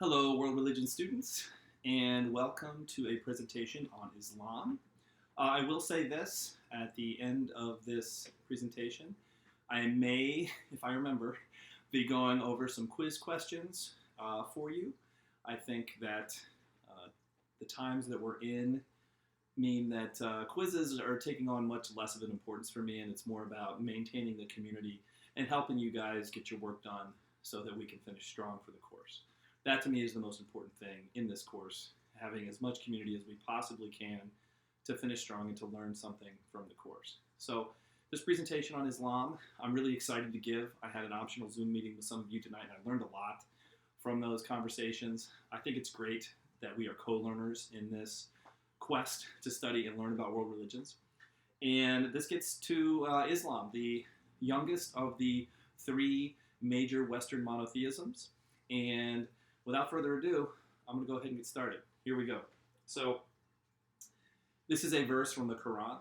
Hello, world religion students, and welcome to a presentation on Islam. I will say this at the end of this presentation. I may, if I remember, be going over some quiz questions for you. I think that the times that we're in mean that quizzes are taking on much less of an importance for me, and it's more about maintaining the community and helping you guys get your work done so that we can finish strong for the course. That to me is the most important thing in this course, having as much community as we possibly can to finish strong and to learn something from the course. So this presentation on Islam, I'm really excited to give. I had an optional Zoom meeting with some of you tonight, and I learned a lot from those conversations. I think it's great that we are co-learners in this quest to study and learn about world religions. And this gets to Islam, the youngest of the three major Western monotheisms. And without further ado, I'm going to go ahead and get started. Here we go. So, this is a verse from the Quran.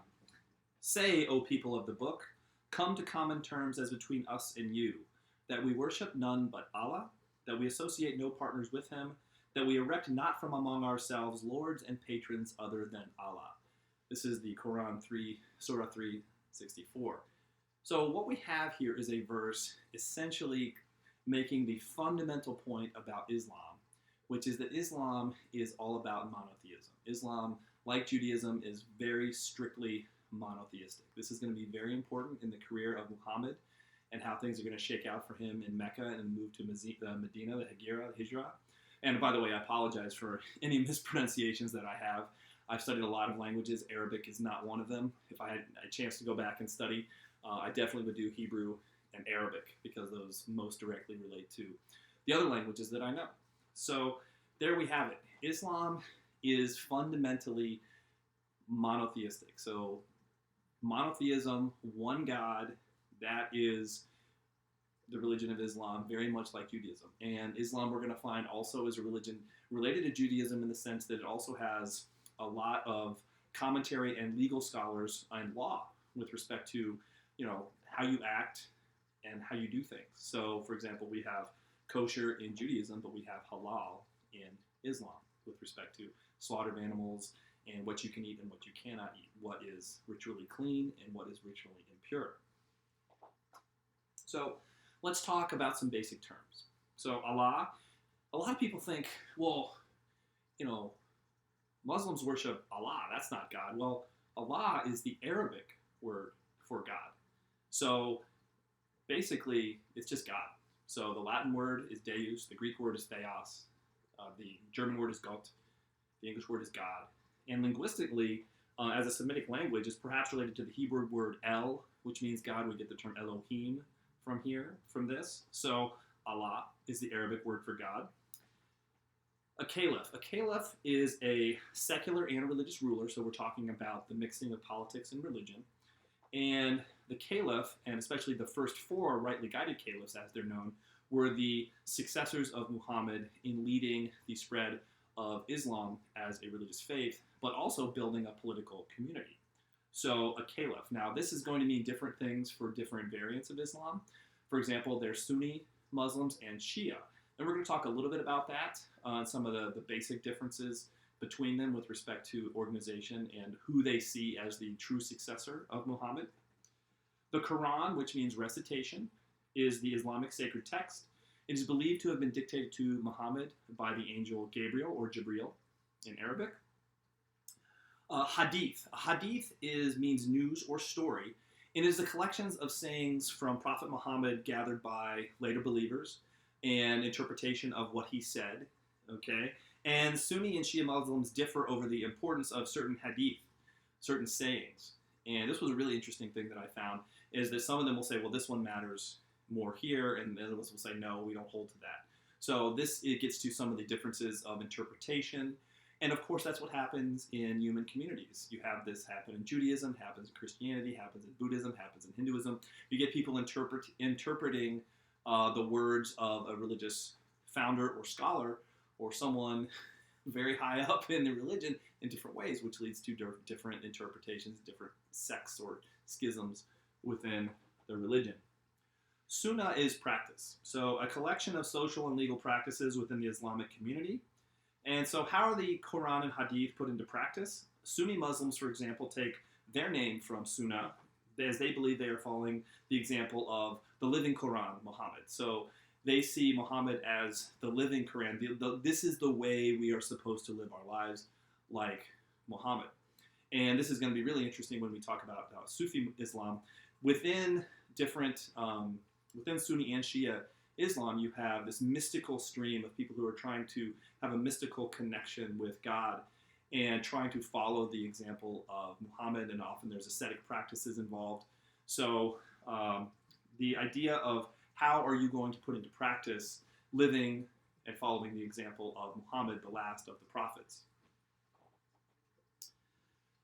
Say, O people of the book, come to common terms as between us and you, that we worship none but Allah, that we associate no partners with him, that we erect not from among ourselves lords and patrons other than Allah. This is the Quran 3, Surah 364. So what we have here is a verse essentially making the fundamental point about Islam, which is that Islam is all about monotheism. Islam, like Judaism, is very strictly monotheistic. This is going to be very important in the career of Muhammad and how things are going to shake out for him in Mecca and move to Medina, the Hijrah. And by the way, I apologize for any mispronunciations that I have. I've studied a lot of languages. Arabic is not one of them. If I had a chance to go back and study, I definitely would do Hebrew and Arabic, because those most directly relate to the other languages that I know. So there we have it. Islam is fundamentally monotheistic. So monotheism, one God, that is the religion of Islam, very much like Judaism. And Islam, we're going to find, also is a religion related to Judaism in the sense that it also has a lot of commentary and legal scholars and law with respect to, how you act and how you do things. So, for example, we have kosher in Judaism, but we have halal in Islam with respect to slaughter of animals and what you can eat and what you cannot eat, what is ritually clean and what is ritually impure. So, let's talk about some basic terms. So, Allah, a lot of people think, well, Muslims worship Allah, that's not God. Well, Allah is the Arabic word for God. So, basically, it's just God. So the Latin word is Deus, the Greek word is Theos, the German word is Gott, the English word is God. And linguistically, as a Semitic language, is perhaps related to the Hebrew word El, which means God. We get the term Elohim from this. So Allah is the Arabic word for God. A caliph. A caliph is a secular and religious ruler, so we're talking about the mixing of politics and religion. And the caliph, and especially the first four rightly guided caliphs, as they're known, were the successors of Muhammad in leading the spread of Islam as a religious faith, but also building a political community. So a caliph. Now, this is going to mean different things for different variants of Islam. For example, there's Sunni Muslims and Shia. And we're going to talk a little bit about that, some of the basic differences between them with respect to organization and who they see as the true successor of Muhammad. The Quran, which means recitation, is the Islamic sacred text. It is believed to have been dictated to Muhammad by the angel Gabriel, or Jibril in Arabic. Hadith. A hadith means news or story. It is the collections of sayings from Prophet Muhammad gathered by later believers and interpretation of what he said. Okay? And Sunni and Shia Muslims differ over the importance of certain hadith, certain sayings. And this was a really interesting thing that I found, is that some of them will say, well, this one matters more here, and the others will say, no, we don't hold to that. So it gets to some of the differences of interpretation. And of course, that's what happens in human communities. You have this happen in Judaism, happens in Christianity, happens in Buddhism, happens in Hinduism. You get people interpreting the words of a religious founder or scholar or someone very high up in the religion in different ways, which leads to different interpretations, different sects or schisms within the religion. Sunnah is practice, so a collection of social and legal practices within the Islamic community. And so, how are the Quran and Hadith put into practice? Sunni Muslims, for example, take their name from Sunnah, as they believe they are following the example of the living Quran, Muhammad. So they see Muhammad as the living Quran. This is the way we are supposed to live our lives, like Muhammad. And this is going to be really interesting when we talk about Sufi Islam. Within different, within Sunni and Shia Islam, you have this mystical stream of people who are trying to have a mystical connection with God and trying to follow the example of Muhammad, and often there's ascetic practices involved. So the idea of how are you going to put into practice living and following the example of Muhammad, the last of the prophets.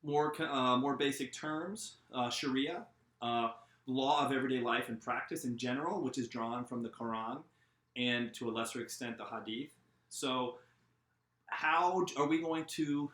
More basic terms, Sharia, law of everyday life and practice in general, which is drawn from the Quran and to a lesser extent the Hadith. So how are we going to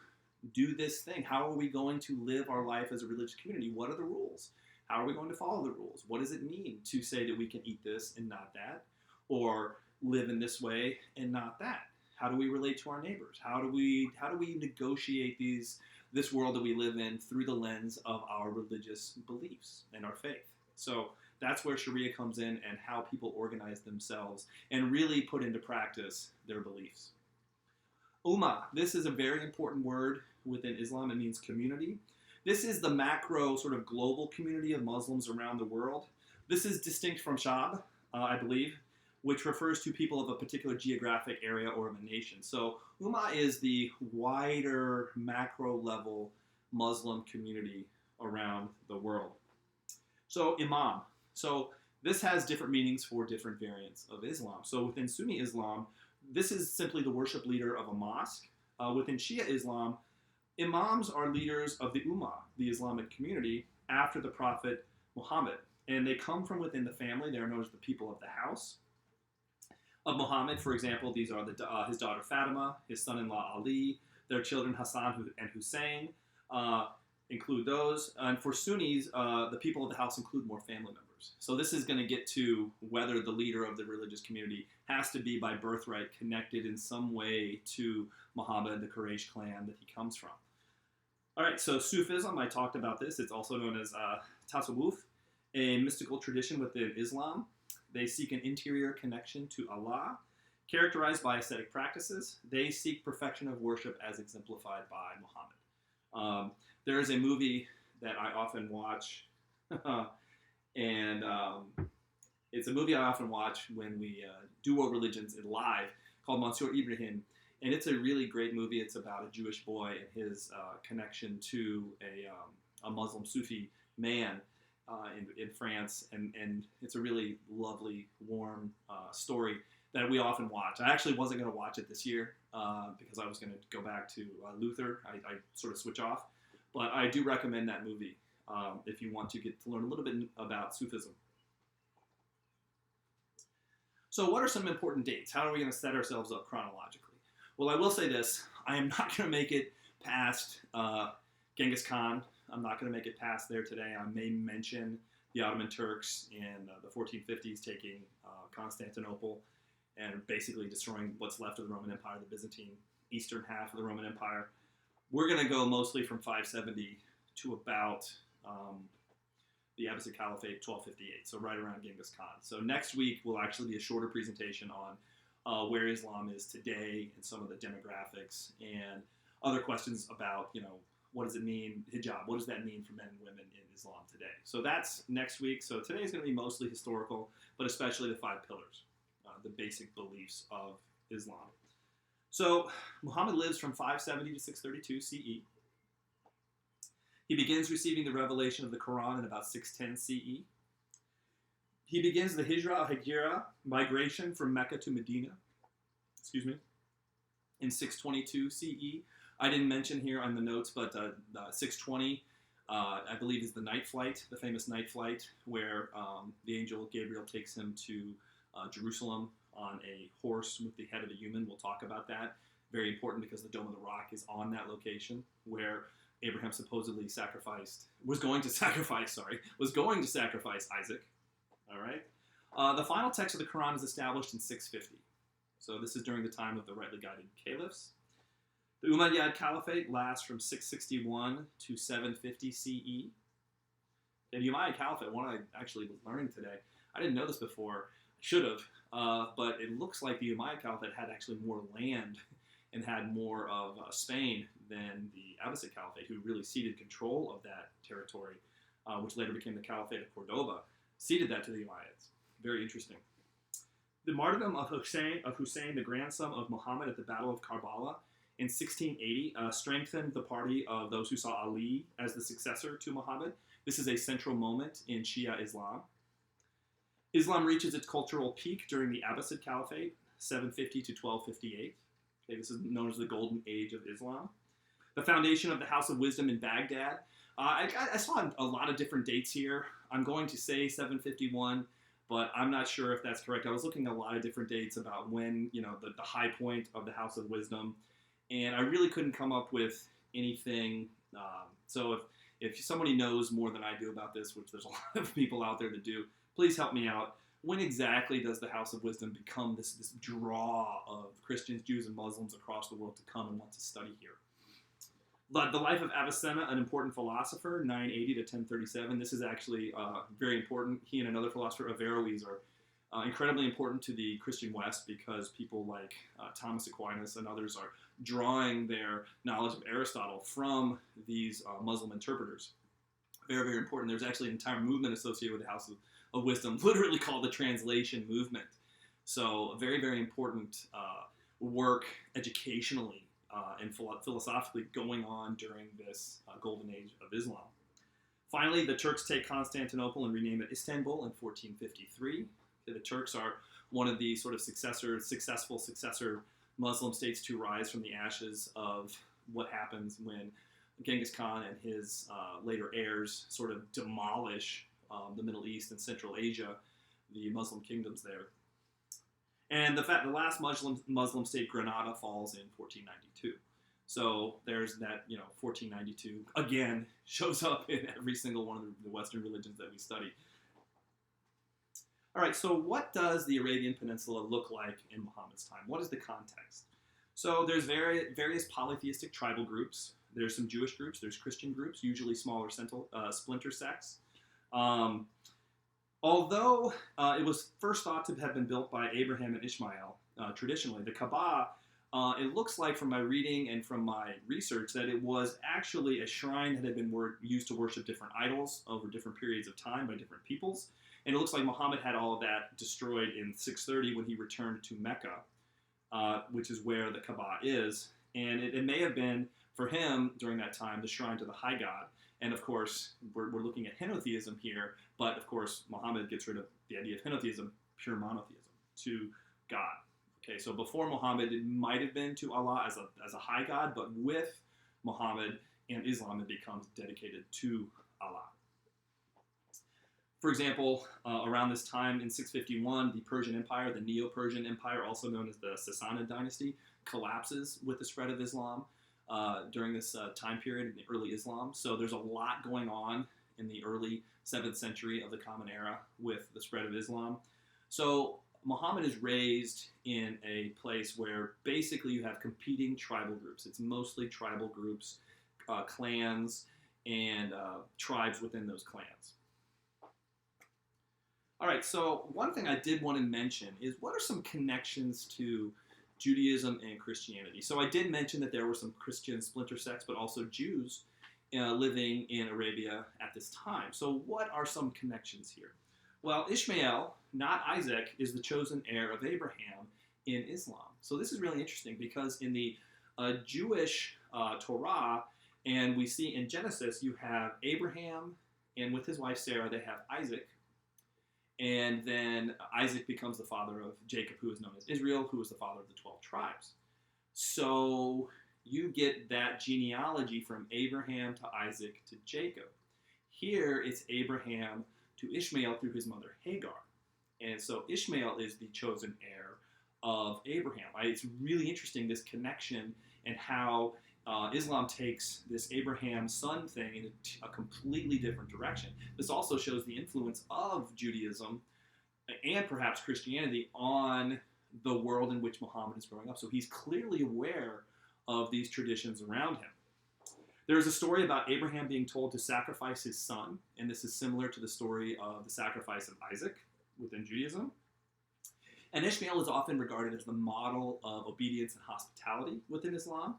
do this thing? How are we going to live our life as a religious community? What are the rules? How are we going to follow the rules? What does it mean to say that we can eat this and not that? Or live in this way and not that? How do we relate to our neighbors? How do we negotiate this world that we live in through the lens of our religious beliefs and our faith? So that's where Sharia comes in, and how people organize themselves and really put into practice their beliefs. Ummah, this is a very important word within Islam. It means community. This is the macro sort of global community of Muslims around the world. This is distinct from Shab, I believe, which refers to people of a particular geographic area or of a nation. So Ummah is the wider macro level Muslim community around the world. So Imam. So this has different meanings for different variants of Islam. So within Sunni Islam, this is simply the worship leader of a mosque. Within Shia Islam, Imams are leaders of the Ummah, the Islamic community, after the Prophet Muhammad. And they come from within the family. They are known as the people of the house of Muhammad. For example, these are his daughter Fatima, his son-in-law Ali, their children Hassan and Hussein, include those. And for Sunnis, the people of the house include more family members. So this is going to get to whether the leader of the religious community has to be by birthright connected in some way to Muhammad, the Quraysh clan that he comes from. All right, so Sufism, I talked about this. It's also known as Tasawwuf, a mystical tradition within Islam. They seek an interior connection to Allah, characterized by ascetic practices. They seek perfection of worship as exemplified by Muhammad. There is a movie that I often watch, and it's a movie I often watch when we do World Religions in live, called Monsieur Ibrahim. And it's a really great movie. It's about a Jewish boy and his connection to a Muslim Sufi man in France. And it's a really lovely, warm story that we often watch. I actually wasn't going to watch it this year because I was going to go back to Luther. I sort of switch off. But I do recommend that movie if you want to get to learn a little bit about Sufism. So what are some important dates? How are we going to set ourselves up chronologically? Well, I will say this. I am not going to make it past Genghis Khan. I'm not going to make it past there today. I may mention the Ottoman Turks in the 1450s taking Constantinople and basically destroying what's left of the Roman Empire, the Byzantine eastern half of the Roman Empire. We're going to go mostly from 570 to about the Abbasid Caliphate, 1258, so right around Genghis Khan. So next week will actually be a shorter presentation on where Islam is today and some of the demographics and other questions about, what does it mean, hijab, what does that mean for men and women in Islam today? So that's next week. So today is going to be mostly historical, but especially the 5 pillars, the basic beliefs of Islam. So Muhammad lives from 570 to 632 CE. He begins receiving the revelation of the Quran in about 610 CE. He begins the Hijra migration from Mecca to Medina, in 622 CE. I didn't mention here on the notes, but 620, I believe, is the night flight, the famous night flight, where the angel Gabriel takes him to Jerusalem on a horse with the head of a human. We'll talk about that. Very important because the Dome of the Rock is on that location where Abraham supposedly was going to sacrifice Isaac. All right. The final text of the Quran is established in 650. So this is during the time of the rightly guided caliphs. The Umayyad Caliphate lasts from 661 to 750 CE. The Umayyad Caliphate, one I actually was learning today, I didn't know this before, I should have, but it looks like the Umayyad Caliphate had actually more land and had more of Spain than the Abbasid Caliphate, who really ceded control of that territory, which later became the Caliphate of Cordoba, ceded that to the Umayyads. Very interesting. The martyrdom of Hussein, the grandson of Muhammad at the Battle of Karbala in 1680, strengthened the party of those who saw Ali as the successor to Muhammad. This is a central moment in Shia Islam. Islam reaches its cultural peak during the Abbasid Caliphate, 750 to 1258. Okay, this is known as the Golden Age of Islam. The foundation of the House of Wisdom in Baghdad. I saw a lot of different dates here. I'm going to say 751, but I'm not sure if that's correct. I was looking at a lot of different dates about when, the high point of the House of Wisdom, and I really couldn't come up with anything. So if somebody knows more than I do about this, which there's a lot of people out there that do, please help me out. When exactly does the House of Wisdom become this draw of Christians, Jews, and Muslims across the world to come and want to study here? The life of Avicenna, an important philosopher, 980 to 1037. This is actually very important. He and another philosopher, Averroes, are incredibly important to the Christian West because people like Thomas Aquinas and others are drawing their knowledge of Aristotle from these Muslim interpreters. Very, very important. There's actually an entire movement associated with the House of Wisdom, literally called the Translation Movement. So a very, very important work educationally and philosophically going on during this golden age of Islam. Finally, the Turks take Constantinople and rename it Istanbul in 1453. The Turks are one of the sort of successful successor Muslim states to rise from the ashes of what happens when Genghis Khan and his later heirs sort of demolish the Middle East and Central Asia, the Muslim kingdoms there. And the last Muslim state, Granada, falls in 1492. So there's that, 1492, again, shows up in every single one of the Western religions that we study. All right, so what does the Arabian Peninsula look like in Muhammad's time? What is the context? So there's various polytheistic tribal groups. There's some Jewish groups. There's Christian groups, usually smaller splinter sects. Although it was first thought to have been built by Abraham and Ishmael, traditionally, the Kaaba, it looks like from my reading and from my research that it was actually a shrine that had been used to worship different idols over different periods of time by different peoples. And it looks like Muhammad had all of that destroyed in 630 when he returned to Mecca, which is where the Kaaba is. And it may have been, for him, during that time, the shrine to the high god. And of course, we're looking at henotheism here, but of course, Muhammad gets rid of the idea of henotheism, pure monotheism, to God. Okay, so before Muhammad, it might have been to Allah as a high god, but with Muhammad and Islam, it becomes dedicated to Allah. For example, around this time in 651, the Persian Empire, the Neo-Persian Empire, also known as the Sassanid dynasty, collapses with the spread of Islam during this time period in the early Islam. So there's a lot going on in the early 7th century of the Common Era with the spread of Islam. So Muhammad is raised in a place where basically you have competing tribal groups. It's mostly tribal groups, clans, and tribes within those clans. All right, so one thing I did want to mention is what are some connections to Judaism and Christianity? So I did mention that there were some Christian splinter sects, but also Jews living in Arabia at this time. So what are some connections here? Well, Ishmael, not Isaac, is the chosen heir of Abraham in Islam. So this is really interesting because in the Jewish Torah, and we see in Genesis, you have Abraham, and with his wife Sarah, they have Isaac. And then Isaac becomes the father of Jacob, who is known as Israel, who is the father of the 12 tribes. So you get that genealogy from Abraham to Isaac to Jacob. Here it's Abraham to Ishmael through his mother Hagar. And so Ishmael is the chosen heir of Abraham. It's really interesting, this connection, and how Islam takes this Abraham son thing in a completely different direction. This also shows the influence of Judaism and perhaps Christianity on the world in which Muhammad is growing up. So he's clearly aware of these traditions around him. There's a story about Abraham being told to sacrifice his son, and this is similar to the story of the sacrifice of Isaac within Judaism. And Ishmael is often regarded as the model of obedience and hospitality within Islam.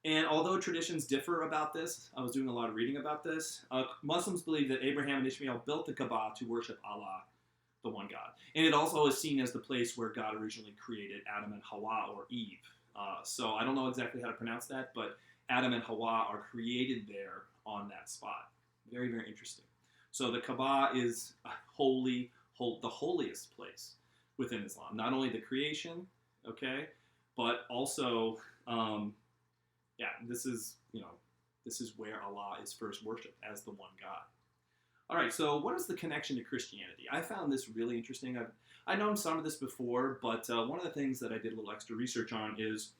And although traditions differ about this, I was doing a lot of reading about this, Muslims believe that Abraham and Ishmael built the Kaaba to worship Allah, the one God. And it also is seen as the place where God originally created Adam and Hawa, or Eve. So I don't know exactly how to pronounce that, but Adam and Hawa are created there on that spot. Very, very interesting. So the Kaaba is the holiest place within Islam. Not only the creation, okay, but also, this is where Allah is first worshipped as the one God. All right, so what is the connection to Christianity? I found this really interesting. I've known some of this before, but one of the things that I did a little extra research on is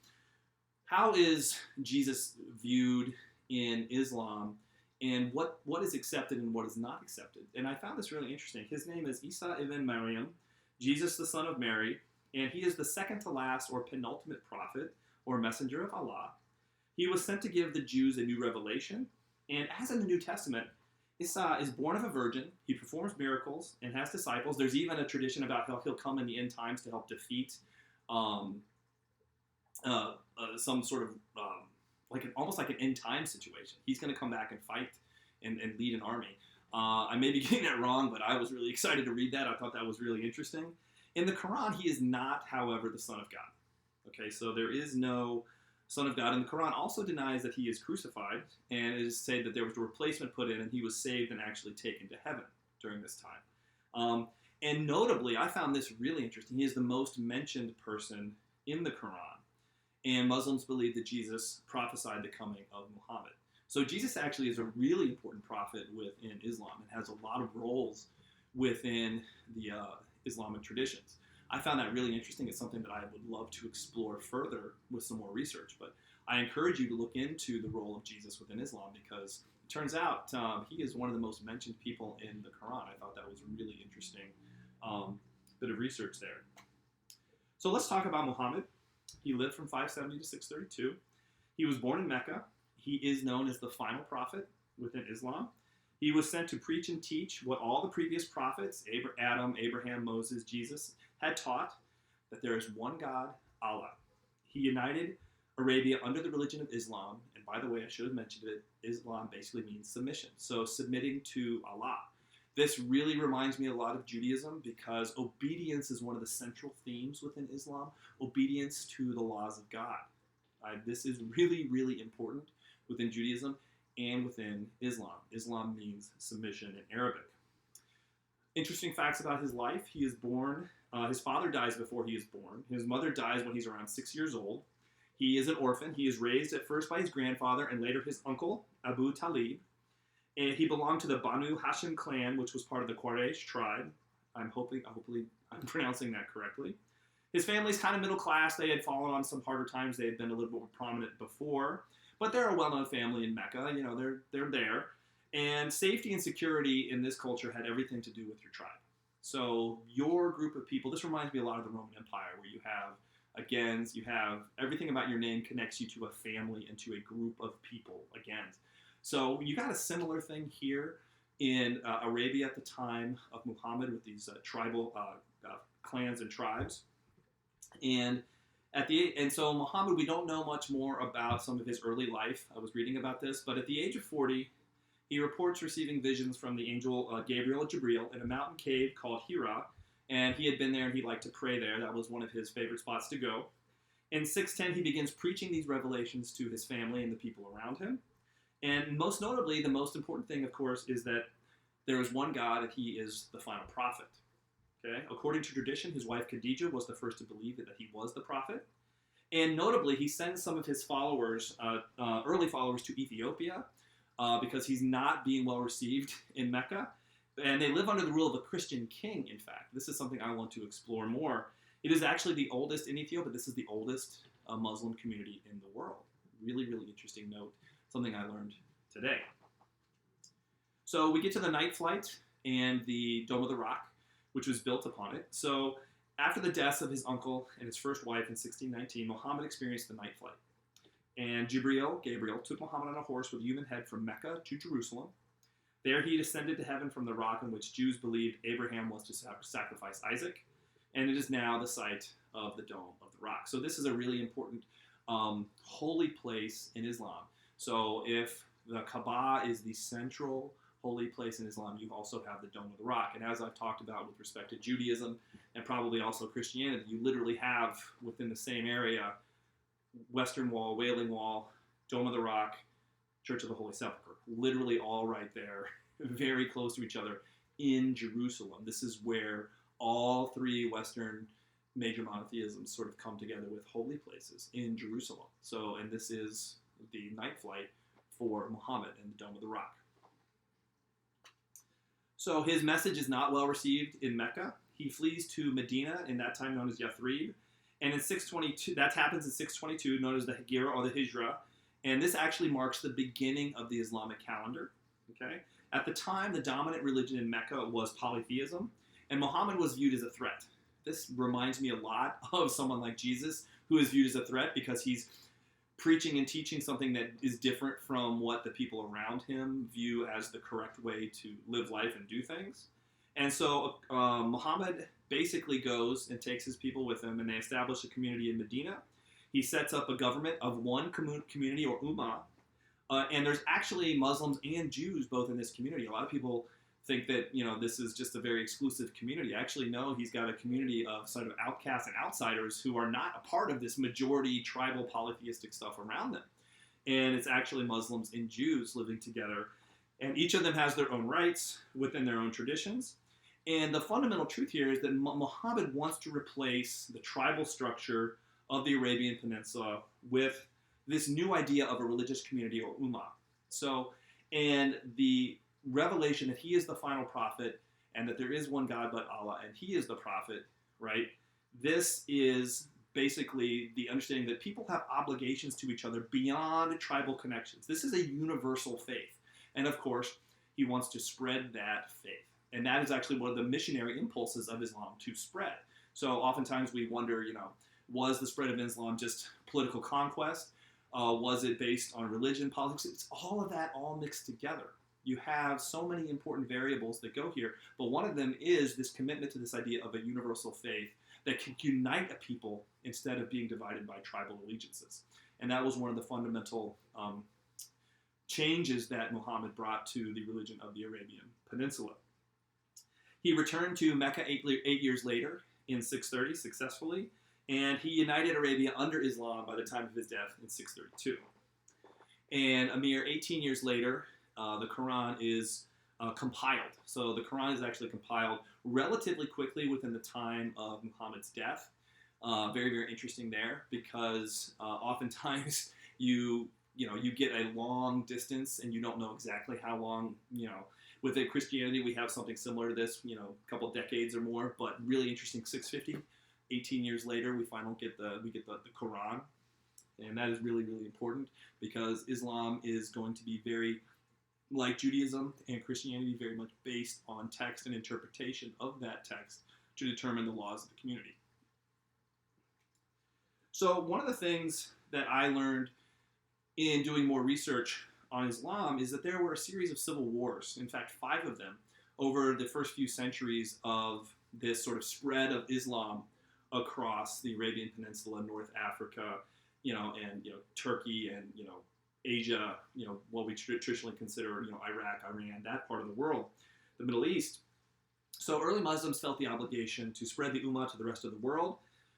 how is Jesus viewed in Islam, and what is accepted and what is not accepted. And I found this really interesting. His name is Isa ibn Maryam, Jesus the son of Mary, and he is the second to last or penultimate prophet or messenger of Allah. He was sent to give the Jews a new revelation, and as in the New Testament, Isa is born of a virgin, he performs miracles, and has disciples. There's even a tradition about how he'll come in the end times to help defeat some sort of, almost like an end time situation. He's going to come back and fight and lead an army. I may be getting that wrong, but I was really excited to read that. I thought that was really interesting. In the Quran, he is not, however, the Son of God. Okay, so there is no Son of God. And the Quran also denies that he is crucified, and it is said that there was a replacement put in and he was saved and actually taken to heaven during this time. And notably, I found this really interesting. He is the most mentioned person in the Quran, and Muslims believe that Jesus prophesied the coming of Muhammad. So Jesus actually is a really important prophet within Islam and has a lot of roles within the Islamic traditions. I found that really interesting. It's something that I would love to explore further with some more research. But I encourage you to look into the role of Jesus within Islam, because it turns out he is one of the most mentioned people in the Quran. I thought that was a really interesting bit of research there. So let's talk about Muhammad. He lived from 570 to 632. He was born in Mecca. He is known as the final prophet within Islam. He was sent to preach and teach what all the previous prophets, Adam, Abraham, Moses, Jesus, had taught, that there is one God, Allah. He united Arabia under the religion of Islam. And by the way, I should have mentioned it, Islam basically means submission. So submitting to Allah. This really reminds me a lot of Judaism, because obedience is one of the central themes within Islam. Obedience to the laws of God. This is really, really important within Judaism and within Islam. Islam means submission in Arabic. Interesting facts about his life. He is born, his father dies before he is born. His mother dies when he's around 6 years old. He is an orphan. He is raised at first by his grandfather and later his uncle, Abu Talib. And he belonged to the Banu Hashim clan, which was part of the Quraysh tribe. Hopefully I'm pronouncing that correctly. His family's kind of middle class. They had fallen on some harder times. They had been a little bit more prominent before. But they're a well-known family in Mecca. You know, they're there. And safety and security in this culture had everything to do with your tribe. So your group of people, this reminds me a lot of the Roman Empire, where you have everything about your name connects you to a family and to a group of people, agains. So you got a similar thing here in Arabia at the time of Muhammad with these tribal clans and tribes. And so Muhammad, we don't know much more about some of his early life. I was reading about this, but at the age of 40, he reports receiving visions from the angel Gabriel or Jibril in a mountain cave called Hira, and he had been there and he liked to pray there. That was one of his favorite spots to go. In 610, he begins preaching these revelations to his family and the people around him. And most notably, the most important thing, of course, is that there is one God and he is the final prophet. Okay? According to tradition, his wife Khadijah was the first to believe that he was the prophet. And notably, he sends some of his followers, early followers, to Ethiopia because he's not being well received in Mecca. And they live under the rule of a Christian king, in fact. This is something I want to explore more. It is actually the oldest in Ethiopia. This is the oldest Muslim community in the world. Really, really interesting note. Something I learned today. So we get to the night flight and the Dome of the Rock. which was built upon it. So after the deaths of his uncle and his first wife in 1619, Muhammad experienced the night flight. And Gabriel, took Muhammad on a horse with a human head from Mecca to Jerusalem. There he descended to heaven from the rock on which Jews believed Abraham was to sacrifice Isaac, and it is now the site of the Dome of the Rock. So this is a really important holy place in Islam. So if the Kaaba is the central holy place in Islam, you also have the Dome of the Rock. And as I've talked about with respect to Judaism and probably also Christianity, you literally have within the same area Western Wall, Wailing Wall, Dome of the Rock, Church of the Holy Sepulchre, literally all right there, very close to each other in Jerusalem. This is where all three Western major monotheisms sort of come together with holy places in Jerusalem. So, and this is the night flight for Muhammad and the Dome of the Rock. So his message is not well received in Mecca. He flees to Medina, in that time known as Yathrib. And in 622, that happens in 622, known as the Hegira or the Hijra. And this actually marks the beginning of the Islamic calendar. Okay? At the time, the dominant religion in Mecca was polytheism, and Muhammad was viewed as a threat. This reminds me a lot of someone like Jesus, who is viewed as a threat because he's preaching and teaching something that is different from what the people around him view as the correct way to live life and do things. And so Muhammad basically goes and takes his people with him, and they establish a community in Medina. He sets up a government of one community, or ummah, and there's actually Muslims and Jews both in this community. A lot of people think that, you know, this is just a very exclusive community. Actually, no, he's got a community of sort of outcasts and outsiders who are not a part of this majority tribal polytheistic stuff around them. And it's actually Muslims and Jews living together. And each of them has their own rights within their own traditions. And the fundamental truth here is that Muhammad wants to replace the tribal structure of the Arabian Peninsula with this new idea of a religious community, or ummah. So, and the revelation that he is the final prophet and that there is one God but Allah and he is the prophet, right? This is basically the understanding that people have obligations to each other beyond tribal connections. This is a universal faith. And of course, he wants to spread that faith. And that is actually one of the missionary impulses of Islam, to spread. So oftentimes we wonder, you know, was the spread of Islam just political conquest? Was it based on religion, politics? It's all of that all mixed together. You have so many important variables that go here, but one of them is this commitment to this idea of a universal faith that can unite a people instead of being divided by tribal allegiances. And that was one of the fundamental changes that Muhammad brought to the religion of the Arabian Peninsula. He returned to Mecca 8 years later in 630 successfully, and he united Arabia under Islam by the time of his death in 632. And a mere 18 years later, the Quran is compiled. So the Quran is actually compiled relatively quickly within the time of Muhammad's death. Very, very interesting there, because oftentimes you get a long distance and you don't know exactly how long, Within Christianity, we have something similar to this, a couple decades or more, but really interesting, 650, 18 years later, we finally get the Quran. And that is really, really important, because Islam is going to be very, like Judaism and Christianity, very much based on text and interpretation of that text to determine the laws of the community. So one of the things that I learned in doing more research on Islam is that there were a series of civil wars, in fact 5 of them, over the first few centuries of this sort of spread of Islam across the Arabian Peninsula, North Africa, and Turkey and Asia, what we traditionally consider Iraq, Iran, that part of the world, the Middle East. So early Muslims felt the obligation to spread the Ummah to the rest of the world.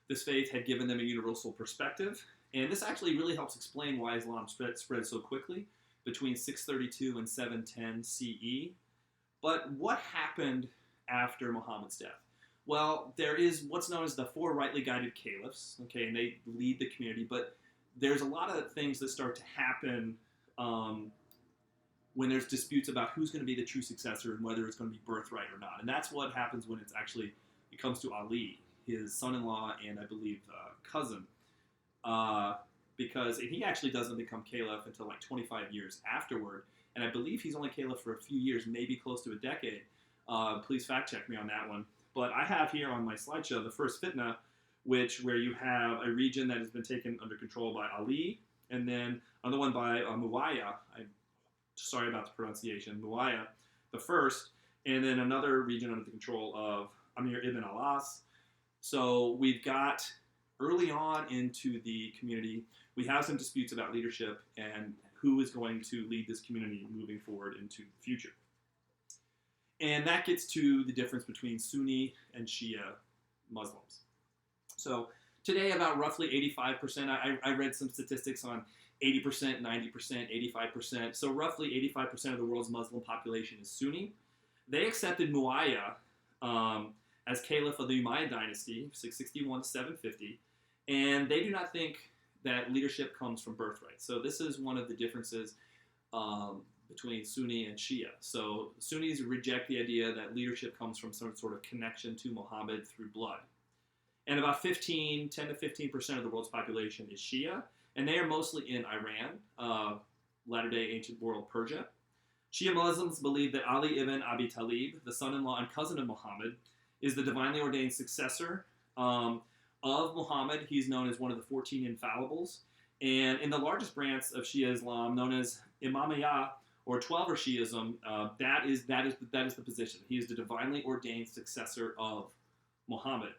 This faith had given them a universal perspective, and this actually really helps explain why Islam spread so quickly between 632 and 710 CE. But what happened after Muhammad's death? Well, there is what's known as the 4 rightly guided caliphs, okay, and they lead the community, but there's a lot of things that start to happen when there's disputes about who's going to be the true successor and whether it's going to be birthright or not. And that's what happens when it comes to Ali, his son-in-law and I believe cousin, because he actually doesn't become caliph until like 25 years afterward, and I believe he's only caliph for a few years, maybe close to a decade. Please fact check me on that one. But I have here on my slideshow the first fitna, where you have a region that has been taken under control by Ali, and then another one by Muawiyah. I'm sorry about the pronunciation, Muawiyah the first, and then another region under the control of Amir ibn al-As. So we've got, early on into the community, we have some disputes about leadership and who is going to lead this community moving forward into the future. And that gets to the difference between Sunni and Shia Muslims. So today, about roughly 85%, I read some statistics on 80%, 90%, 85%. So roughly 85% of the world's Muslim population is Sunni. They accepted Muawiyah as caliph of the Umayyad dynasty, 661 to 750, and they do not think that leadership comes from birthright. So this is one of the differences between Sunni and Shia. So Sunnis reject the idea that leadership comes from some sort of connection to Muhammad through blood. And about 10 to 15% of the world's population is Shia, and they are mostly in Iran, latter-day ancient world Persia. Shia Muslims believe that Ali ibn Abi Talib, the son-in-law and cousin of Muhammad, is the divinely ordained successor of Muhammad. He's known as one of the 14 infallibles. And in the largest branch of Shia Islam, known as Imamiyah, or Twelver Shiism, that is the position. He is the divinely ordained successor of Muhammad.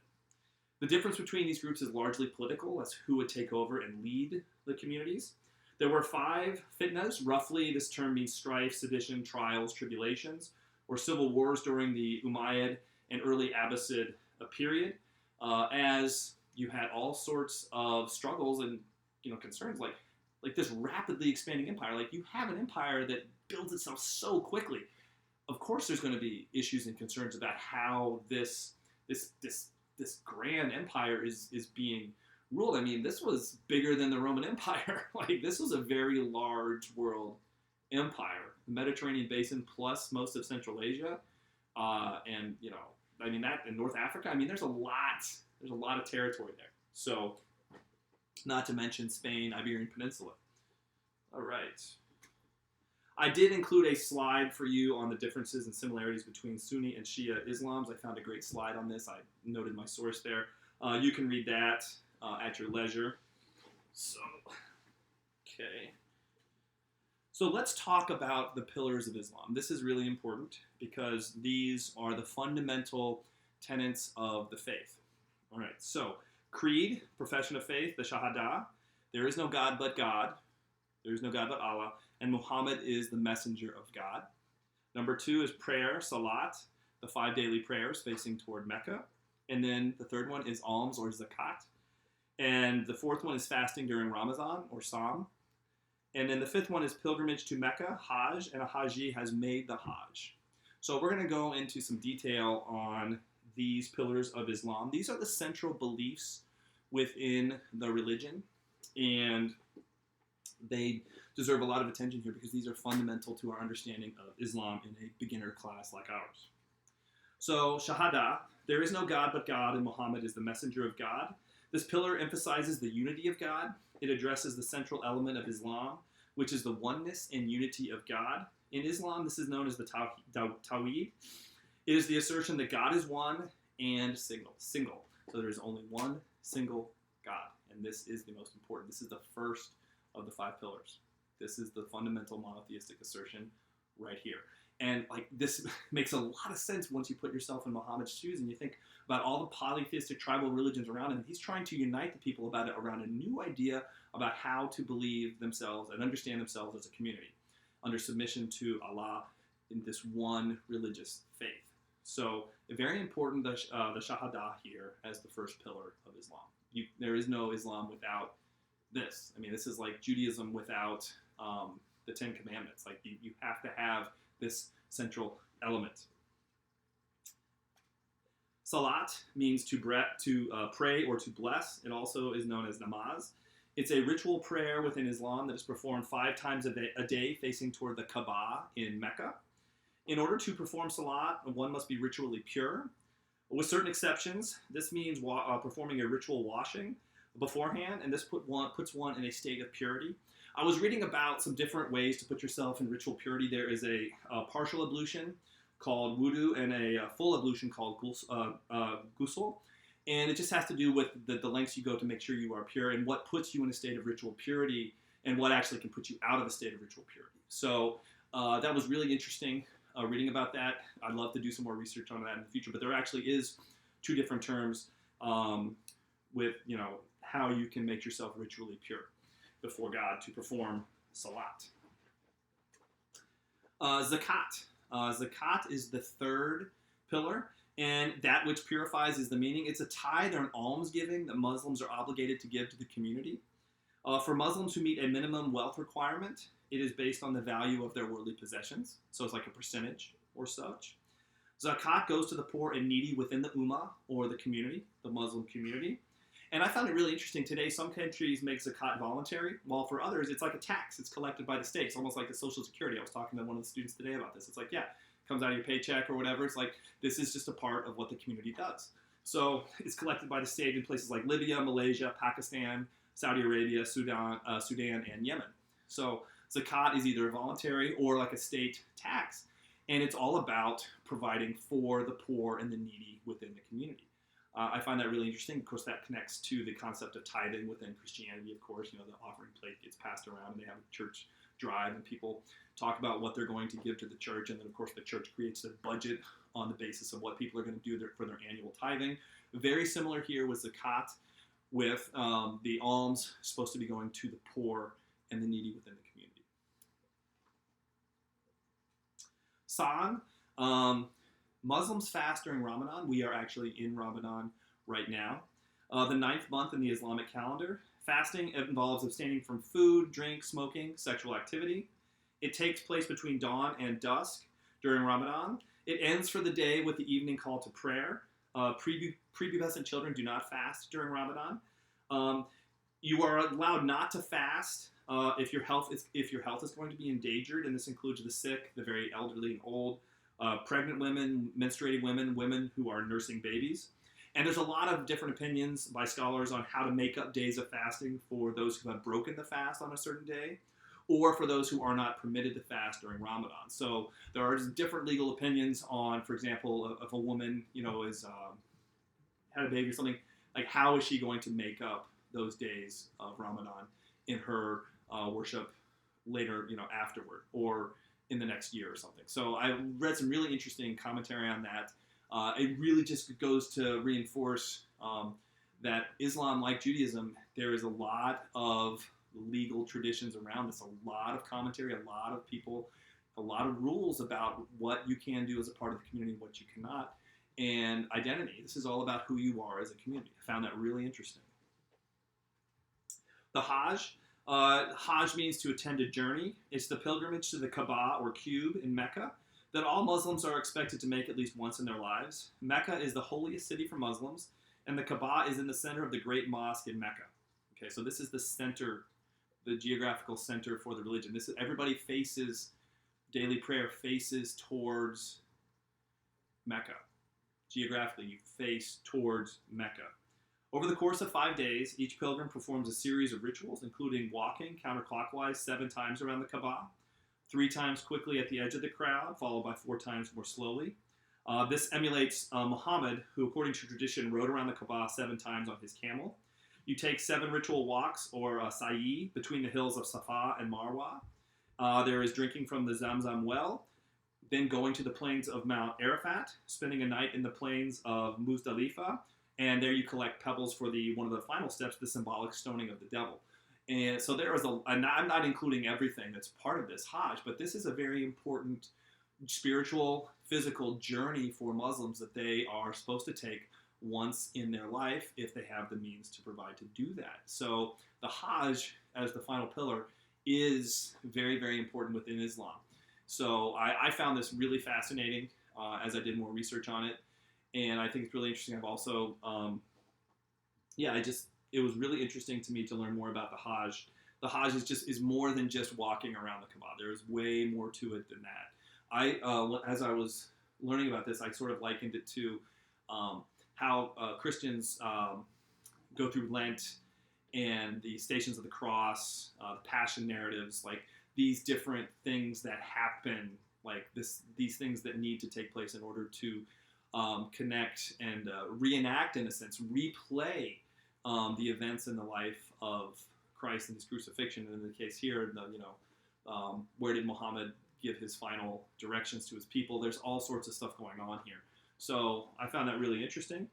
The difference between these groups is largely political, as who would take over and lead the communities. There were 5 fitnas. Roughly, this term means strife, sedition, trials, tribulations, or civil wars during the Umayyad and early Abbasid period, as you had all sorts of struggles and concerns like this rapidly expanding empire. Like, you have an empire that builds itself so quickly. Of course, there's going to be issues and concerns about how this grand empire is being ruled. I mean, this was bigger than the Roman Empire. Like, this was a very large world empire. The Mediterranean basin plus most of Central Asia, and that in North Africa. I mean, there's a lot of territory there. So, not to mention Spain, Iberian Peninsula. All right. I did include a slide for you on the differences and similarities between Sunni and Shia Islams. I found a great slide on this. I noted my source there. You can read that at your leisure. So let's talk about the pillars of Islam. This is really important because these are the fundamental tenets of the faith. All right, so creed, profession of faith, the Shahada. There is no God but God. There is no God but Allah. And Muhammad is the messenger of God. Number 2 is prayer, salat, the 5 daily prayers facing toward Mecca. And then the third one is alms or zakat. And the fourth one is fasting during Ramadan or Psalm. And then the fifth one is pilgrimage to Mecca, Hajj, and a Haji has made the Hajj. So we're going to go into some detail on these pillars of Islam. These are the central beliefs within the religion, and they deserve a lot of attention here because these are fundamental to our understanding of Islam in a beginner class like ours. So, Shahada, there is no God but God, and Muhammad is the messenger of God. This pillar emphasizes the unity of God. It addresses the central element of Islam, which is the oneness and unity of God. In Islam, this is known as the Tawheed. It is the assertion that God is one and single. So there is only one single God, and this is the most important. This is the first of the 5 pillars. This is the fundamental monotheistic assertion right here. And this makes a lot of sense once you put yourself in Muhammad's shoes and you think about all the polytheistic tribal religions around him. He's trying to unite the people around a new idea about how to believe themselves and understand themselves as a community under submission to Allah in this one religious faith. So very important, the Shahada here as the first pillar of Islam. There is no Islam without this. I mean, this is like Judaism without the 10 Commandments. Like, you have to have this central element. Salat means to pray or to bless. It also is known as namaz. It's a ritual prayer within Islam that is performed 5 times a day facing toward the Kaaba in Mecca. In order to perform salat, one must be ritually pure. With certain exceptions, this means performing a ritual washing beforehand, and this puts one in a state of purity. I was reading about some different ways to put yourself in ritual purity. There is a partial ablution, called wudu and a full ablution called ghusl. And it just has to do with the lengths you go to make sure you are pure and what puts you in a state of ritual purity and what actually can put you out of a state of ritual purity. So that was really interesting reading about that. I'd love to do some more research on that in the future, but there actually is two different terms with, how you can make yourself ritually pure before God to perform salat. Zakat. Zakat is the third pillar, and that which purifies is the meaning. It's a tithe or an almsgiving that Muslims are obligated to give to the community. For Muslims who meet a minimum wealth requirement, it is based on the value of their worldly possessions, so it's like a percentage or such. Zakat goes to the poor and needy within the ummah, or the community, the Muslim community. And I found it really interesting today. Some countries make zakat voluntary, while for others, it's like a tax. It's collected by the state. It's almost like the Social Security. I was talking to one of the students today about this. It's like, yeah, it comes out of your paycheck or whatever. It's like, this is just a part of what the community does. So it's collected by the state in places like Libya, Malaysia, Pakistan, Saudi Arabia, Sudan, and Yemen. So zakat is either voluntary or like a state tax. And it's all about providing for the poor and the needy within the community. I find that really interesting. Of course, that connects to the concept of tithing within Christianity. Of course, the offering plate gets passed around, and they have a church drive, and people talk about what they're going to give to the church. And then, of course, the church creates their budget on the basis of what people are going to do for their annual tithing. Very similar here with zakat, with the alms supposed to be going to the poor and the needy within the community. Sawm. Muslims fast during Ramadan. We are actually in Ramadan right now. The 9th month in the Islamic calendar. Fasting involves abstaining from food, drink, smoking, sexual activity. It takes place between dawn and dusk during Ramadan. It ends for the day with the evening call to prayer. Prepubescent children do not fast during Ramadan. You are allowed not to fast if your health is going to be endangered, and this includes the sick, the very elderly and old, pregnant women, menstruating women, women who are nursing babies. And there's a lot of different opinions by scholars on how to make up days of fasting for those who have broken the fast on a certain day, or for those who are not permitted to fast during Ramadan. So there are different legal opinions on, for example, if a woman, is had a baby or something, like how is she going to make up those days of Ramadan in her worship later, afterward, or in the next year or something. So I read some really interesting commentary on that. It really just goes to reinforce that Islam, like Judaism, there is a lot of legal traditions around this, a lot of commentary, a lot of people, a lot of rules about what you can do as a part of the community and what you cannot, and identity. This is all about who you are as a community. I found that really interesting. The Hajj. Hajj means to attend a journey. It's the pilgrimage to the Kaaba or Cube in Mecca that all Muslims are expected to make at least once in their lives. Mecca is the holiest city for Muslims, and the Kaaba is in the center of the great mosque in Mecca. Okay, so this is the center, the geographical center for the religion. This is, everybody faces, daily prayer faces towards Mecca. Geographically, you face towards Mecca. Over the course of 5 days, each pilgrim performs a series of rituals, including walking counterclockwise 7 times around the Kaaba, 3 times quickly at the edge of the crowd, followed by 4 times more slowly. This emulates Muhammad, who, according to tradition, rode around the Kaaba 7 times on his camel. You take 7 ritual walks, or sa'i, between the hills of Safa and Marwa. There is drinking from the Zamzam well, then going to the plains of Mount Arafat, spending a night in the plains of Muzdalifah, and there you collect pebbles for one of the final steps, the symbolic stoning of the devil. And so there is and I'm not including everything that's part of this Hajj, but this is a very important spiritual, physical journey for Muslims that they are supposed to take once in their life if they have the means to provide to do that. So the Hajj, as the final pillar, is very, very important within Islam. So I found this really fascinating as I did more research on it. And I think it's really interesting. I've also, it was really interesting to me to learn more about the Hajj. The Hajj is more than just walking around the Kaaba. There's way more to it than that. As I was learning about this, I sort of likened it to how Christians go through Lent and the Stations of the Cross, the Passion narratives, like these different things that happen like these things that need to take place in order to connect and reenact, in a sense, replay the events in the life of Christ and his crucifixion. And in the case here, where did Muhammad give his final directions to his people? There's all sorts of stuff going on here. So I found that really interesting.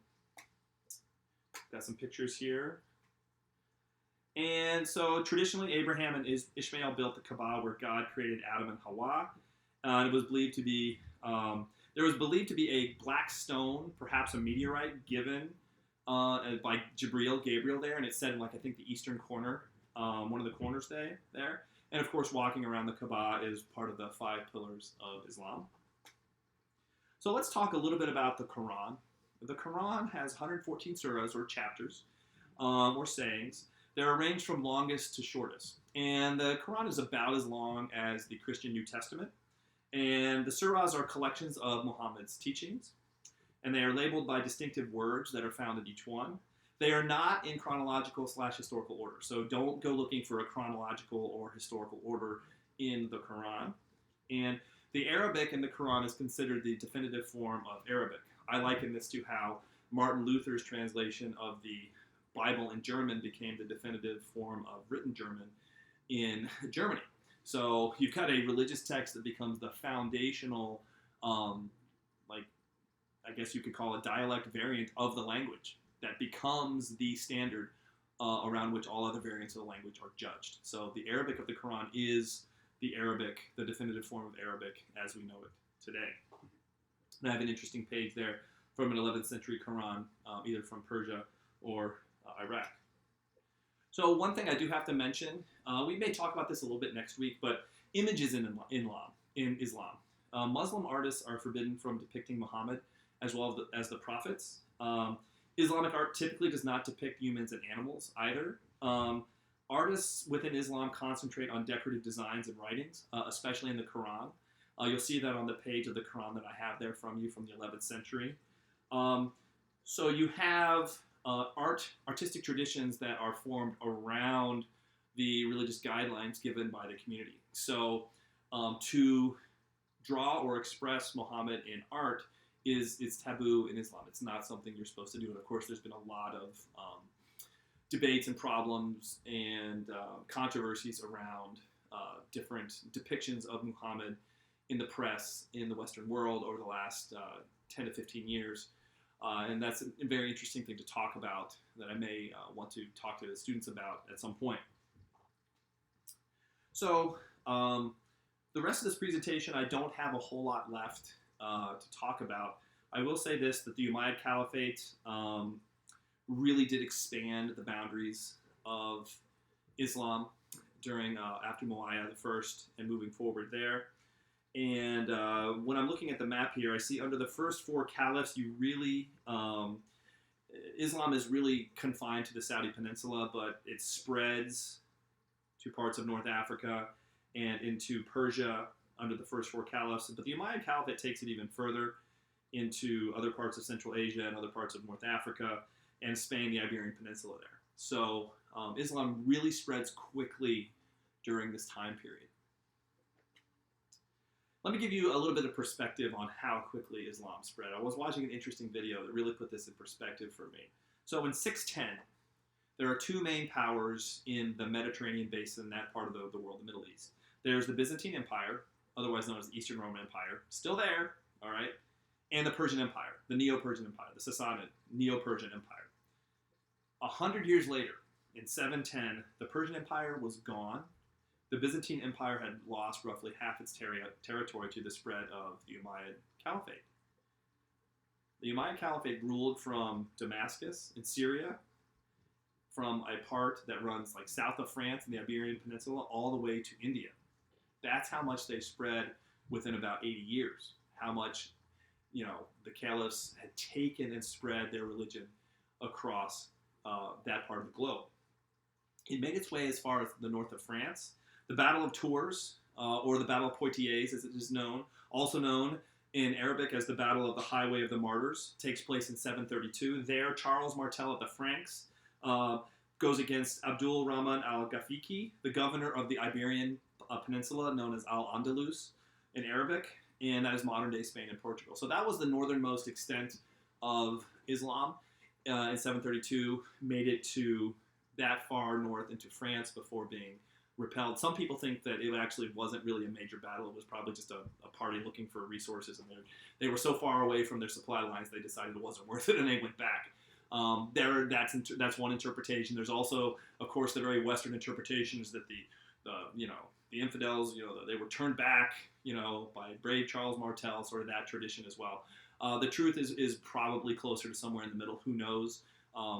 Got some pictures here. And so traditionally, Abraham and Ishmael built the Kaaba where God created Adam and Hawa. It was believed to be, there was believed to be a black stone, perhaps a meteorite, given by Gabriel there, and it's set in, like, I think the eastern corner, one of the corners there. And of course, walking around the Kaaba is part of the 5 pillars of Islam. So let's talk a little bit about the Quran. The Quran has 114 surahs, or chapters, or sayings. They're arranged from longest to shortest. And the Quran is about as long as the Christian New Testament. And the surahs are collections of Muhammad's teachings. And they are labeled by distinctive words that are found in each one. They are not in chronological/historical order. So don't go looking for a chronological or historical order in the Quran. And the Arabic in the Quran is considered the definitive form of Arabic. I liken this to how Martin Luther's translation of the Bible in German became the definitive form of written German in Germany. So you've got a religious text that becomes the foundational, I guess you could call a dialect variant of the language that becomes the standard around which all other variants of the language are judged. So the Arabic of the Quran is the definitive form of Arabic as we know it today. And I have an interesting page there from an 11th century Quran, either from Persia or Iraq. So one thing I do have to mention, we may talk about this a little bit next week, but images in Islam. Muslim artists are forbidden from depicting Muhammad as well as the prophets. Islamic art typically does not depict humans and animals either. Artists within Islam concentrate on decorative designs and writings, especially in the Quran. You'll see that on the page of the Quran that I have there from the 11th century. So you have artistic traditions that are formed around the religious guidelines given by the community. So to draw or express Muhammad in art it's taboo in Islam. It's not something you're supposed to do. And of course, there's been a lot of debates and problems and controversies around different depictions of Muhammad in the press in the Western world over the last 10 to 15 years. And that's a very interesting thing to talk about that I may want to talk to the students about at some point. So the rest of this presentation, I don't have a whole lot left to talk about. I will say this, that the Umayyad Caliphate really did expand the boundaries of Islam during after Muawiyah I and moving forward there. And when I'm looking at the map here, I see under the first 4 caliphs, Islam is really confined to the Saudi Peninsula, but it spreads to parts of North Africa and into Persia under the first 4 caliphs. But the Umayyad Caliphate takes it even further into other parts of Central Asia and other parts of North Africa and Spain, the Iberian Peninsula there. So Islam really spreads quickly during this time period. Let me give you a little bit of perspective on how quickly Islam spread. I was watching an interesting video that really put this in perspective for me. So in 610, there are 2 main powers in the Mediterranean basin, that part of the world, the Middle East. There's the Byzantine Empire, otherwise known as the Eastern Roman Empire, still there, all right, and the Persian Empire, the Neo-Persian Empire, the Sassanid Neo-Persian Empire. 100 years later, in 710, the Persian Empire was gone. The Byzantine Empire had lost roughly half its territory to the spread of the Umayyad Caliphate. The Umayyad Caliphate ruled from Damascus in Syria, from a part that runs like south of France and the Iberian Peninsula, all the way to India. That's how much they spread within about 80 years. How much, the caliphs had taken and spread their religion across that part of the globe. It made its way as far as the north of France. The Battle of Tours, or the Battle of Poitiers, as it is known, also known in Arabic as the Battle of the Highway of the Martyrs, takes place in 732. There, Charles Martel of the Franks goes against Abdul Rahman al-Ghafiqi, the governor of the Iberian Peninsula, known as Al-Andalus. in Arabic, and that is modern-day Spain and Portugal. So that was the northernmost extent of Islam. In 732, made it to that far north into France before being repelled. Some people think that it actually wasn't really a major battle. It was probably just a party looking for resources, and they were so far away from their supply lines they decided it wasn't worth it, and they went back. That's one interpretation. There's also, of course, the very Western interpretation is that the infidels, they were turned back, by brave Charles Martel, sort of that tradition as well. The truth is probably closer to somewhere in the middle. Who knows?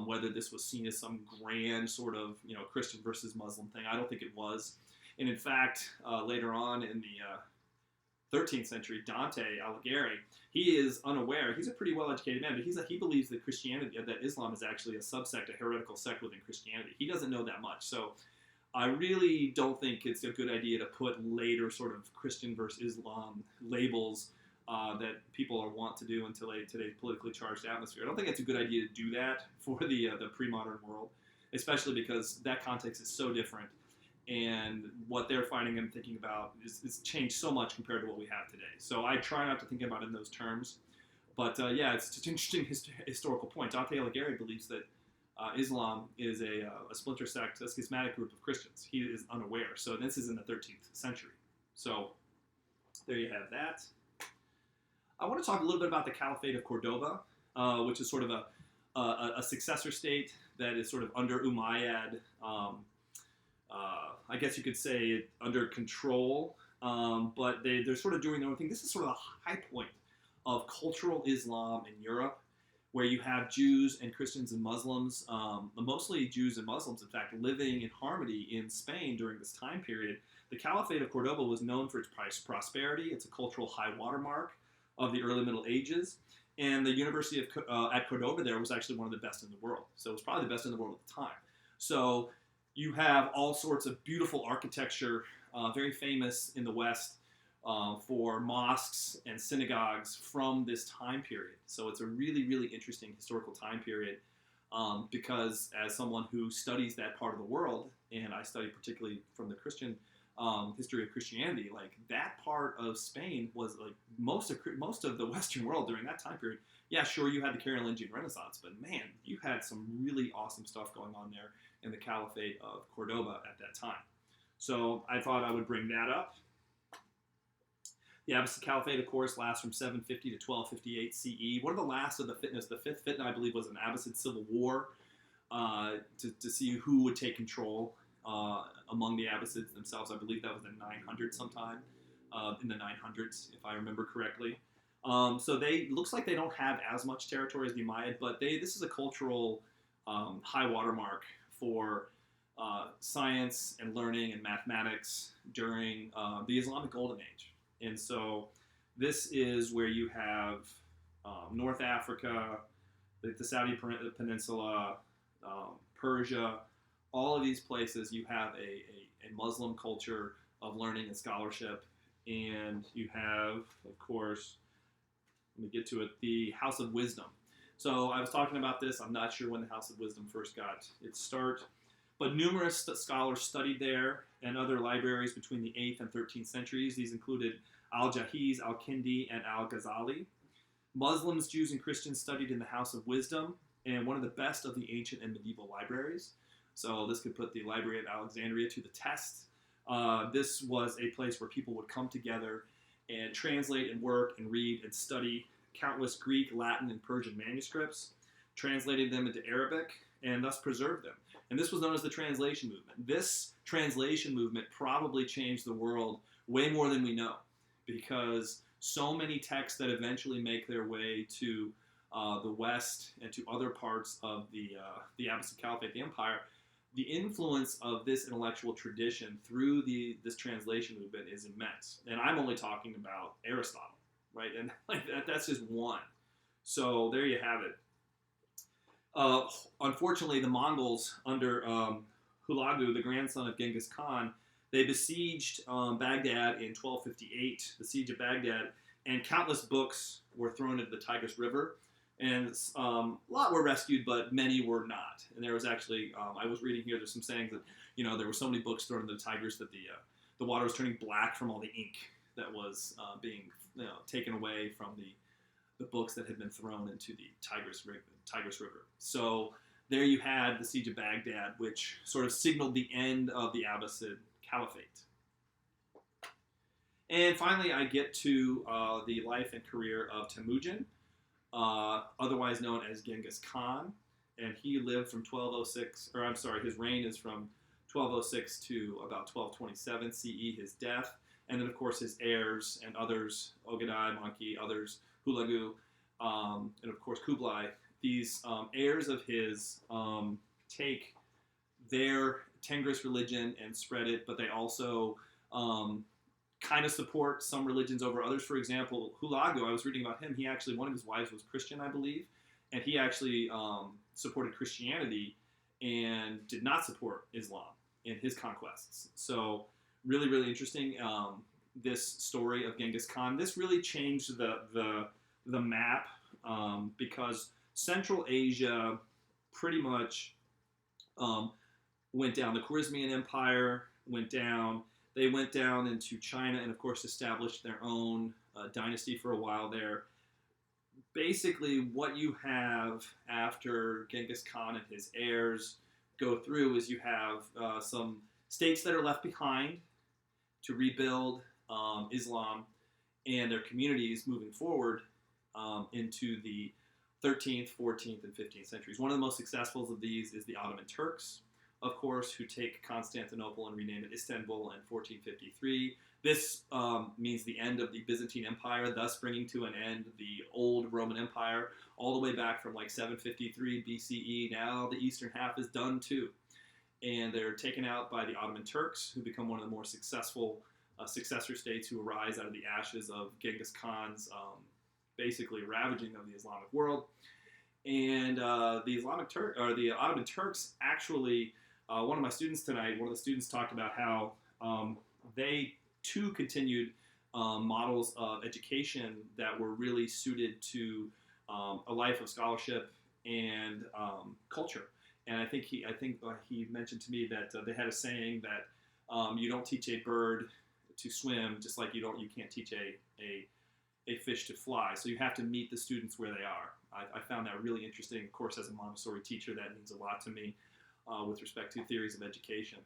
Whether this was seen as some grand sort of, Christian versus Muslim thing. I don't think it was. And in fact, later on in the 13th century, Dante Alighieri, he is unaware. He's a pretty well-educated man, but he believes that that Islam is actually a subsect, a heretical sect within Christianity. He doesn't know that much. So I really don't think it's a good idea to put later sort of Christian versus Islam labels that people are wont to do in today's politically charged atmosphere. I don't think it's a good idea to do that for the pre-modern world, especially because that context is so different, and what they're finding and thinking about is changed so much compared to what we have today. So I try not to think about it in those terms. But it's just an interesting historical point. Dante Alighieri believes that Islam is a splinter sect, a schismatic group of Christians. He is unaware. So this is in the 13th century. So there you have that. I want to talk a little bit about the Caliphate of Cordoba, which is sort of a successor state that is sort of under Umayyad, I guess you could say under control, but they're sort of doing their own thing. This is sort of a high point of cultural Islam in Europe, where you have Jews and Christians and Muslims, mostly Jews and Muslims, in fact, living in harmony in Spain during this time period. The Caliphate of Cordoba was known for its prosperity. It's a cultural high watermark of the early Middle Ages, and the University at Cordoba there was actually one of the best in the world. So it was probably the best in the world at the time. So you have all sorts of beautiful architecture, very famous in the West for mosques and synagogues from this time period. So it's a really, really interesting historical time period because as someone who studies that part of the world, and I study particularly from the Christian history of Christianity, like that part of Spain was like most of the Western world during that time period. Yeah, sure, you had the Carolingian Renaissance, but man, you had some really awesome stuff going on there in the Caliphate of Cordoba at that time. So I thought I would bring that up. The Abbasid Caliphate, of course, lasts from 750 to 1258 CE. One of the last of the fitnas, the fifth fitna, I believe, was an Abbasid civil war to see who would take control among the Abbasids themselves. I believe that was in 900 sometime, in the 900s, if I remember correctly. So looks like they don't have as much territory as the Umayyad, but this is a cultural high watermark for science and learning and mathematics during the Islamic Golden Age. And so this is where you have North Africa, the Saudi Peninsula, Persia, all of these places. You have a Muslim culture of learning and scholarship, and you have, of course, let me get to it, the House of Wisdom. So I was talking about this. I'm not sure when the House of Wisdom first got its start, but numerous scholars studied there and other libraries between the 8th and 13th centuries. These included Al-Jahiz, Al-Kindi, and Al-Ghazali. Muslims, Jews, and Christians studied in the House of Wisdom, and one of the best of the ancient and medieval libraries. So this could put the Library of Alexandria to the test. This was a place where people would come together and translate and work and read and study countless Greek, Latin, and Persian manuscripts, translated them into Arabic, and thus preserved them. And this was known as the translation movement. This translation movement probably changed the world way more than we know, because so many texts that eventually make their way to the West and to other parts of the Abbasid Caliphate, the empire, the influence of this intellectual tradition through this translation movement is immense. And I'm only talking about Aristotle, right? And like that's just one. So there you have it. Unfortunately, the Mongols under Hulagu, the grandson of Genghis Khan, they besieged Baghdad in 1258, the siege of Baghdad, and countless books were thrown into the Tigris River. And a lot were rescued, but many were not. And there was actually, I was reading here, there's some sayings that, there were so many books thrown into the Tigris that the water was turning black from all the ink that was being taken away from the books that had been thrown into the Tigris River. So there you had the Siege of Baghdad, which sort of signaled the end of the Abbasid Caliphate. And finally, I get to the life and career of Temujin, otherwise known as Genghis Khan. And he lived from 1206, or I'm sorry, his reign is from 1206 to about 1227 CE, his death. And then, of course, his heirs and others, Ogadai, Manki, others, Hulagu, and of course Kublai. These heirs of his take their Tengris religion and spread it, but they also kind of support some religions over others. For example, Hulagu, I was reading about him, he actually, one of his wives was Christian, I believe, and he actually supported Christianity and did not support Islam in his conquests. So really, really interesting, this story of Genghis Khan. This really changed the map because Central Asia pretty much went down. The Khwarezmian Empire went down. They went down into China and, of course, established their own dynasty for a while there. Basically, what you have after Genghis Khan and his heirs go through is you have some states that are left behind to rebuild Islam and their communities moving forward into the 13th, 14th, and 15th centuries. One of the most successful of these is the Ottoman Turks, of course, who take Constantinople and rename it Istanbul in 1453. This means the end of the Byzantine Empire, thus bringing to an end the old Roman Empire, all the way back from like 753 BCE. Now the eastern half is done too. And they're taken out by the Ottoman Turks, who become one of the more successful successor states who arise out of the ashes of Genghis Khan's basically ravaging of the Islamic world. And the Ottoman Turks actually, one of my students tonight, one of the students talked about how they too continued models of education that were really suited to a life of scholarship and culture. And I think he mentioned to me that they had a saying that you don't teach a bird to swim, just like you can't teach a fish to fly. So you have to meet the students where they are. I found that really interesting. Of course, as a Montessori teacher, that means a lot to me with respect to theories of education.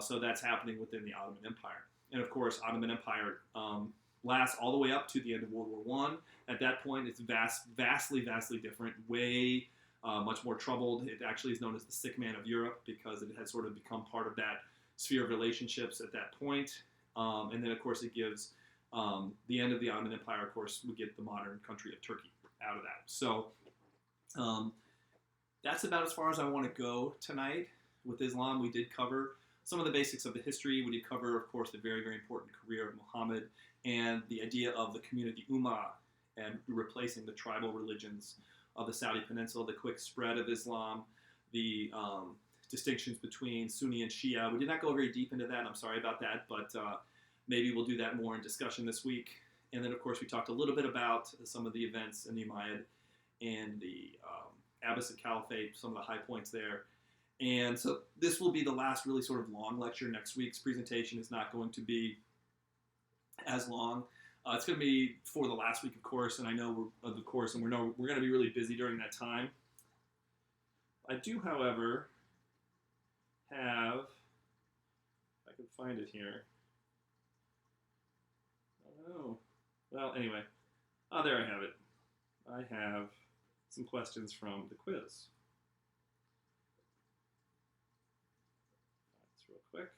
So that's happening within the Ottoman Empire. And of course, Ottoman Empire lasts all the way up to the end of World War I. At that point, it's vastly different, way much more troubled. It actually is known as the sick man of Europe because it had sort of become part of that sphere of relationships at that point. And then, of course, it gives the end of the Ottoman Empire. Of course, we get the modern country of Turkey out of that. So that's about as far as I want to go tonight with Islam. We did cover some of the basics of the history. We did cover, of course, the very, very important career of Muhammad and the idea of the community ummah and replacing the tribal religions of the Saudi Peninsula, the quick spread of Islam, the distinctions between Sunni and Shia. We did not go very deep into that. I'm sorry about that, but maybe we'll do that more in discussion this week. And then, of course, we talked a little bit about some of the events in the Umayyad and the Abbasid Caliphate, some of the high points there. And so this will be the last really sort of long lecture. Next week's presentation is not going to be as long. It's going to be for the last week of course, and I know we're going to be really busy during that time. I do, however, have, if I can find it here. Oh, well, anyway. Oh, there I have it. I have some questions from the quiz. That's real quick.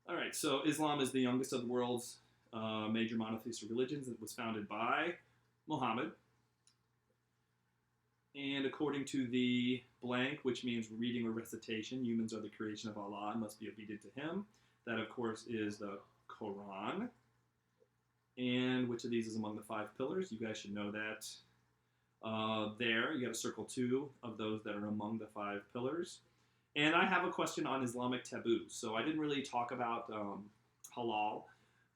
All right, so Islam is the youngest of the world's major monotheistic religions. It was founded by Muhammad. And according to the blank, which means reading or recitation, humans are the creation of Allah and must be obedient to Him. That, of course, is the Quran. And which of these is among the 5 pillars? You guys should know that. There, you got to circle 2 of those that are among the 5 pillars. And I have a question on Islamic taboos. So I didn't really talk about halal,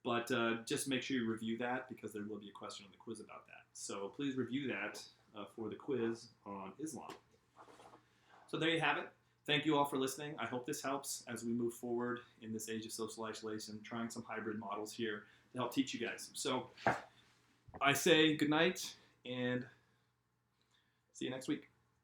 but just make sure you review that because there will be a question on the quiz about that. So please review that for the quiz on Islam. So there you have it. thank you all for listening. I hope this helps as we move forward in this age of social isolation, trying some hybrid models here to help teach you guys. So I say good night and see you next week.